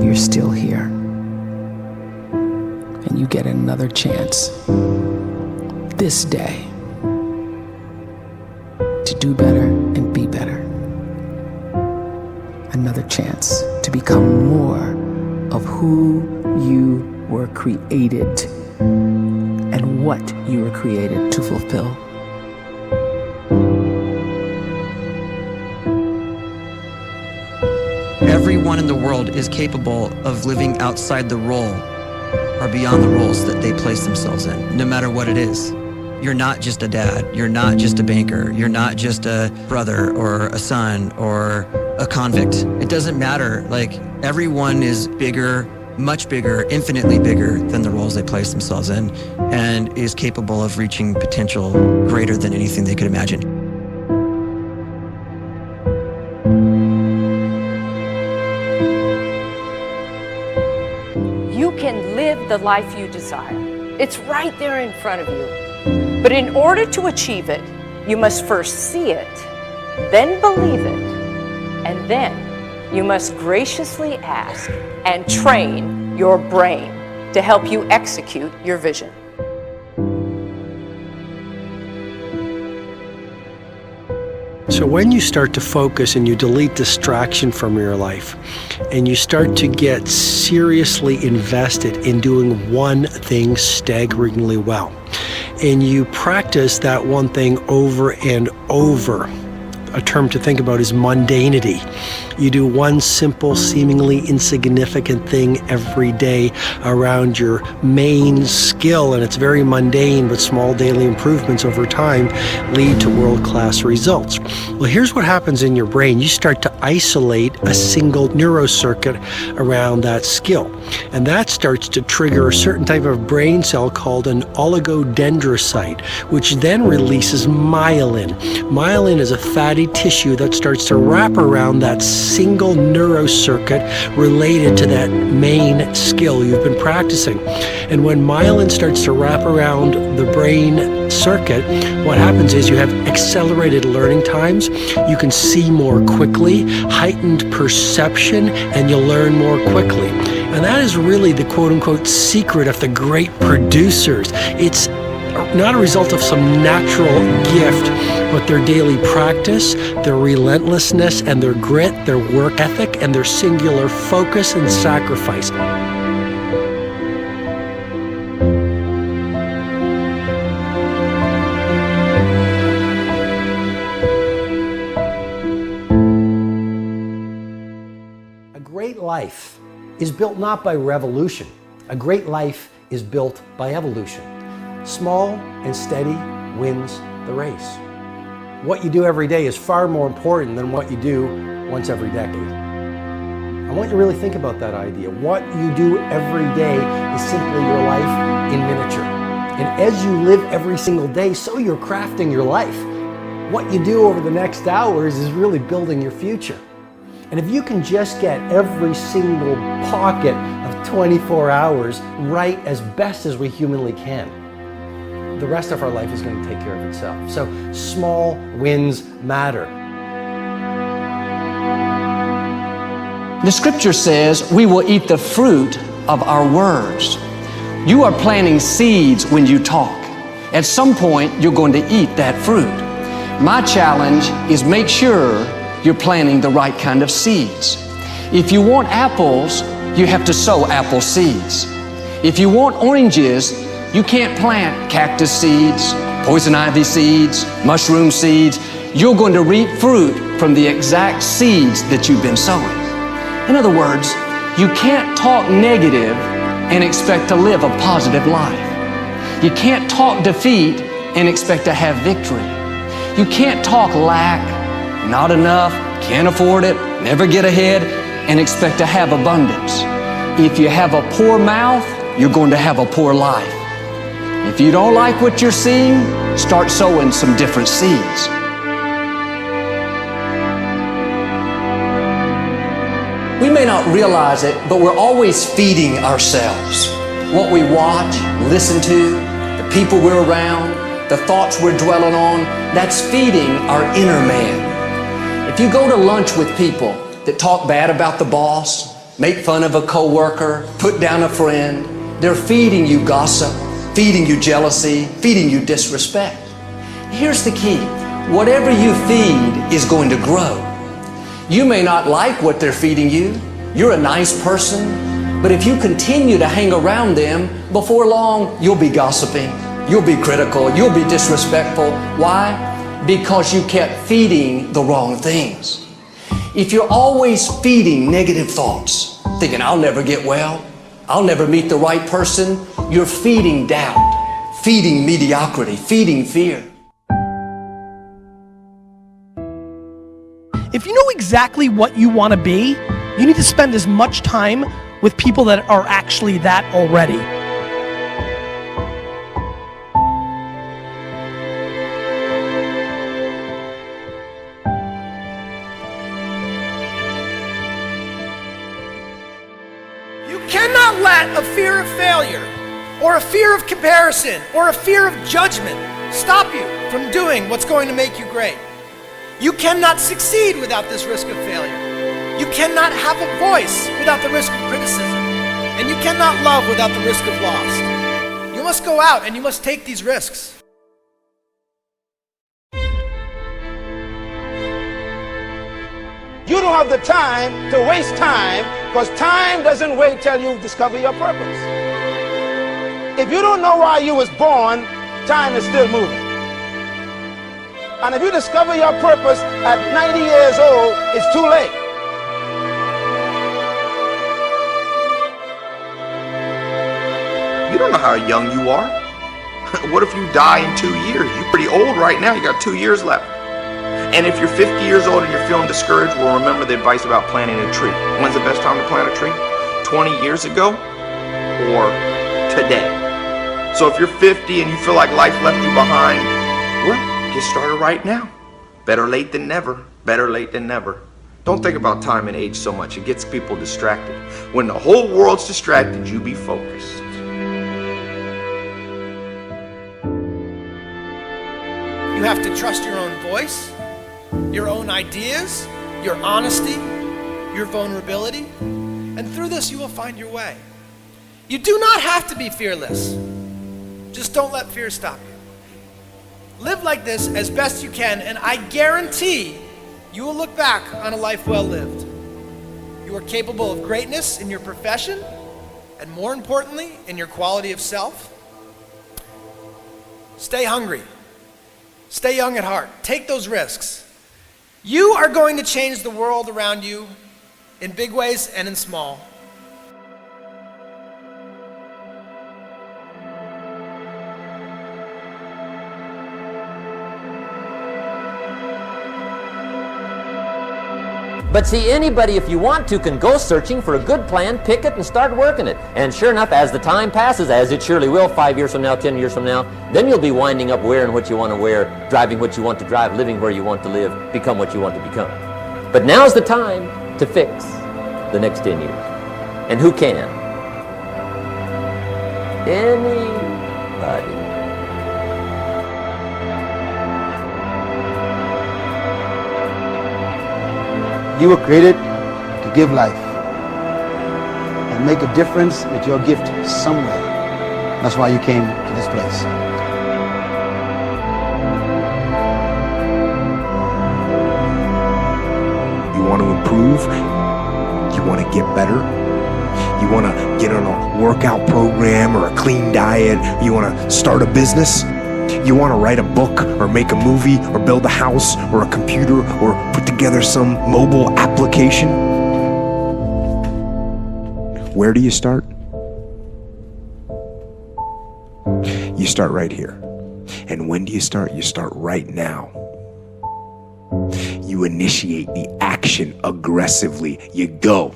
you're still here. And you get another chance this day to do better and be better. Another chance to become more of who you were created and what you were created to fulfill. Everyone in the world is capable of living outside the role or beyond the roles that they place themselves in, no matter what it is. You're not just a dad, you're not just a banker, you're not just a brother or a son or a convict. It doesn't matter. Like, everyone is bigger, much bigger, infinitely bigger than the roles they place themselves in, and is capable of reaching potential greater than anything they could imagine. You can live the life you desire. It's right there in front of you. But in order to achieve it, you must first see it, then believe it, and then you must graciously ask and train your brain to help you execute your vision. So when you start to focus and you delete distraction from your life, and you start to get seriously invested in doing one thing staggeringly well, and you practice that one thing over and over, a term to think about is mundanity. You do one simple, seemingly insignificant thing every day around your main skill, and it's very mundane, but small daily improvements over time lead to world-class results. Well, here's what happens in your brain. You start to isolate a single neurocircuit around that skill, and that starts to trigger a certain type of brain cell called an oligodendrocyte, which then releases myelin. Myelin is a fatty tissue that starts to wrap around that single neurocircuit related to that main skill you've been practicing. And when myelin starts to wrap around the brain circuit, what happens is you have accelerated learning times, you can see more quickly, heightened perception, and you'll learn more quickly. And that is really the quote-unquote secret of the great producers. It's not a result of some natural gift, but their daily practice, their relentlessness and their grit, their work ethic, and their singular focus and sacrifice. A great life is built not by revolution. A great life is built by evolution. Small and steady wins the race. What you do every day is far more important than what you do once every decade. I want you to really think about that idea. What you do every day is simply your life in miniature. And as you live every single day, so you're crafting your life. What you do over the next hours is really building your future. And if you can just get every single pocket of 24 hours right as best as we humanly can, the rest of our life is going to take care of itself. So small wins matter. The scripture says we will eat the fruit of our words. You are planting seeds when you talk. At some point, you're going to eat that fruit. My challenge is make sure you're planting the right kind of seeds. If you want apples, you have to sow apple seeds. If you want oranges, you can't plant cactus seeds, poison ivy seeds, mushroom seeds. You're going to reap fruit from the exact seeds that you've been sowing. In other words, you can't talk negative and expect to live a positive life. You can't talk defeat and expect to have victory. You can't talk lack, not enough, can't afford it, never get ahead, and expect to have abundance. If you have a poor mouth, you're going to have a poor life. If you don't like what you're seeing, start sowing some different seeds. We may not realize it, but we're always feeding ourselves. What we watch, listen to, the people we're around, the thoughts we're dwelling on, that's feeding our inner man. If you go to lunch with people that talk bad about the boss, make fun of a coworker, put down a friend. They're feeding you gossip, feeding you jealousy, feeding you disrespect. Here's the key. Whatever you feed is going to grow. You may not like what they're feeding you. You're a nice person, but if you continue to hang around them, before long, you'll be gossiping, you'll be critical, you'll be disrespectful. Why? Because you kept feeding the wrong things. If you're always feeding negative thoughts, thinking, I'll never get well, I'll never meet the right person, you're feeding doubt, feeding mediocrity, feeding fear. If you know exactly what you want to be, you need to spend as much time with people that are actually that already. You cannot let a fear of failure, or a fear of comparison, or a fear of judgment stop you from doing what's going to make you great. You cannot succeed without this risk of failure. You cannot have a voice without the risk of criticism. And you cannot love without the risk of loss. You must go out and you must take these risks. You don't have the time to waste time, because time doesn't wait till you discover your purpose. If you don't know why you was born, time is still moving. And if you discover your purpose at 90 years old, it's too late. You don't know how young you are. What if you die in 2 years? You're pretty old right now. You got 2 years left. And if you're 50 years old and you're feeling discouraged, well, remember the advice about planting a tree. When's the best time to plant a tree? 20 years ago or today? So if you're 50 and you feel like life left you behind, well, get started right now. Better late than never. Better late than never. Don't think about time and age so much. It gets people distracted. When the whole world's distracted, you be focused. You have to trust your own voice, your own ideas, your honesty, your vulnerability, and through this you will find your way. You do not have to be fearless. Just don't let fear stop you. Live like this as best you can, and I guarantee you will look back on a life well lived. You are capable of greatness in your profession, and more importantly, in your quality of self. Stay hungry. Stay young at heart. Take those risks. You are going to change the world around you in big ways and in small. But see, anybody, if you want to, can go searching for a good plan, pick it, and start working it. And sure enough, as the time passes, as it surely will, 5 years from now, 10 years from now, then you'll be winding up wearing what you want to wear, driving what you want to drive, living where you want to live, become what you want to become. But now's the time to fix the next 10 years. And who can? Anybody. You were created to give life and make a difference with your gift somewhere. That's why you came to this place. You want to improve? You want to get better? You want to get on a workout program or a clean diet? You want to start a business? You want to write a book or make a movie or build a house or a computer or put together some mobile application? Where do you start? You start right here. And when do you start? You start right now. You initiate the action aggressively. You go.